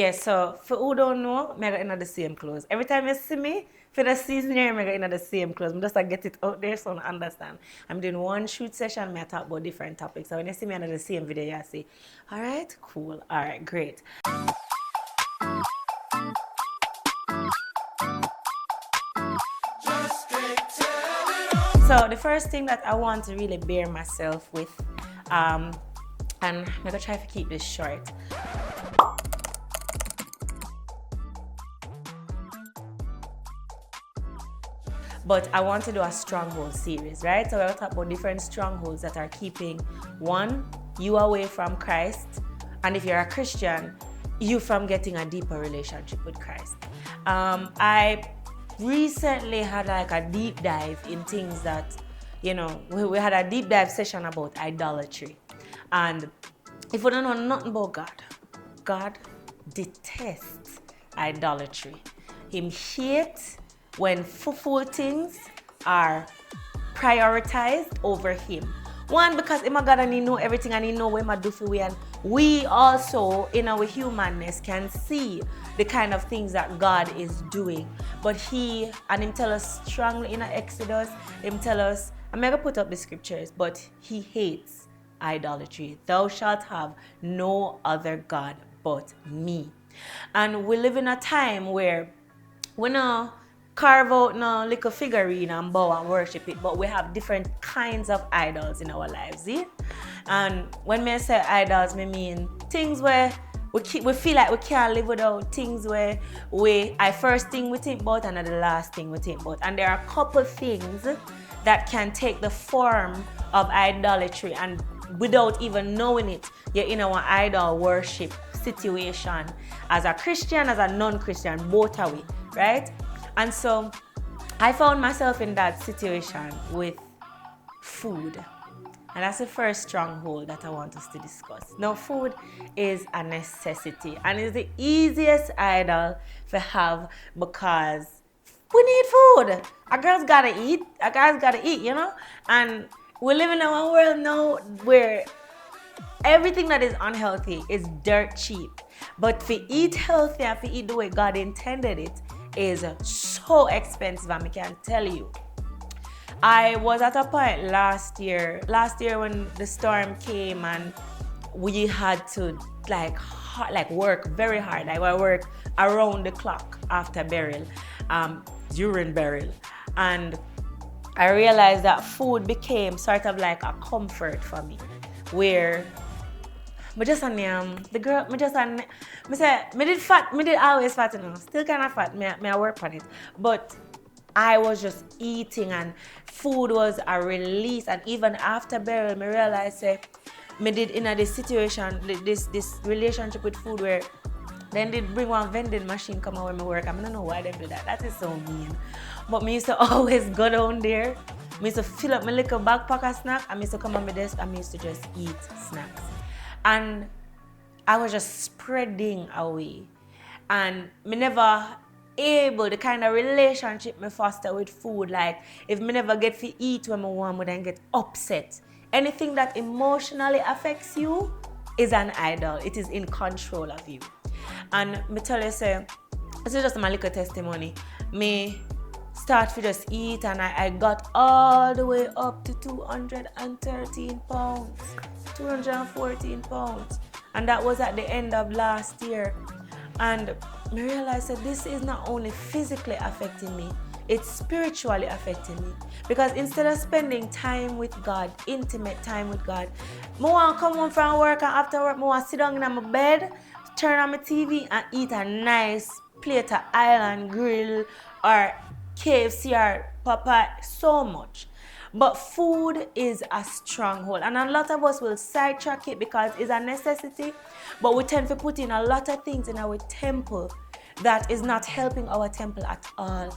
Yeah, so for who don't know, I got in the same clothes. Every time you see me, for the season here, I got in the same clothes. I just get it out there so I understand. I'm doing one shoot session, I talk about different topics. So when you see me in the same video, you say, all right, cool, all right, great. So the first thing that I want to really bear myself with, and I'm gonna try to keep this short. But I want to do a stronghold series, right? So we'll talk about different strongholds that are keeping you away from Christ, and if you're a Christian, you from getting a deeper relationship with Christ. I recently had like a deep dive in things that, we had a deep dive session about idolatry. And if we don't know nothing about God detests idolatry. Him hates when full things are prioritized over him. One, because him a God and he know everything and he know what he do for we, and we also in our humanness can see the kind of things that God is doing. But him tell us strongly in Exodus, him tell us, I'm gonna put up the scriptures, but he hates idolatry. Thou shalt have no other God but me. And we live in a time where we now carve out no little figurine and bow and worship it, but we have different kinds of idols in our lives, see? And when I say idols, I mean things where we feel like we can't live without, things where I first thing we think about and the last thing we think about. And there are a couple things that can take the form of idolatry, and without even knowing it, you're in our idol worship situation as a Christian, as a non-Christian, both are we, right? And so I found myself in that situation with food. And that's the first stronghold that I want us to discuss. Now, food is a necessity and is the easiest idol to have because we need food. A girl's gotta eat. A guy's gotta eat, And we live in our world now where everything that is unhealthy is dirt cheap. But to eat healthy and to eat the way God intended it is so expensive, and I can tell you. I was at a point last year when the storm came and we had to work very hard. Like I work around the clock after burial, during burial. And I realized that food became sort of like a comfort for me, where me did always fat, still kind of fat, I work on it. But I was just eating and food was a release. And even after burial, I realized me did in this situation, this relationship with food where then they bring one vending machine come out when I work. I don't know why they do that. That is so mean. But me used to always go down there. I used to fill up my little backpack of snack. I used to come on my desk and I used to just eat snacks. And I was just spreading away. And me never able, the kind of relationship me foster with food, like if me never get to eat when I want, I then get upset. Anything that emotionally affects you is an idol. It is in control of you. And me tell you, say, this is just my little testimony. Me start to just eat and I got all the way up to 213 pounds, 214 pounds. And that was at the end of last year. And I realized that this is not only physically affecting me, it's spiritually affecting me. Because instead of spending time with God, intimate time with God, I want to come home from work, and after work, I want to sit down in my bed, turn on my TV and eat a nice plate of Island Grill or KFC or Popeye, so much. But food is a stronghold, and a lot of us will sidetrack it because it's a necessity, but we tend to put in a lot of things in our temple that is not helping our temple at all.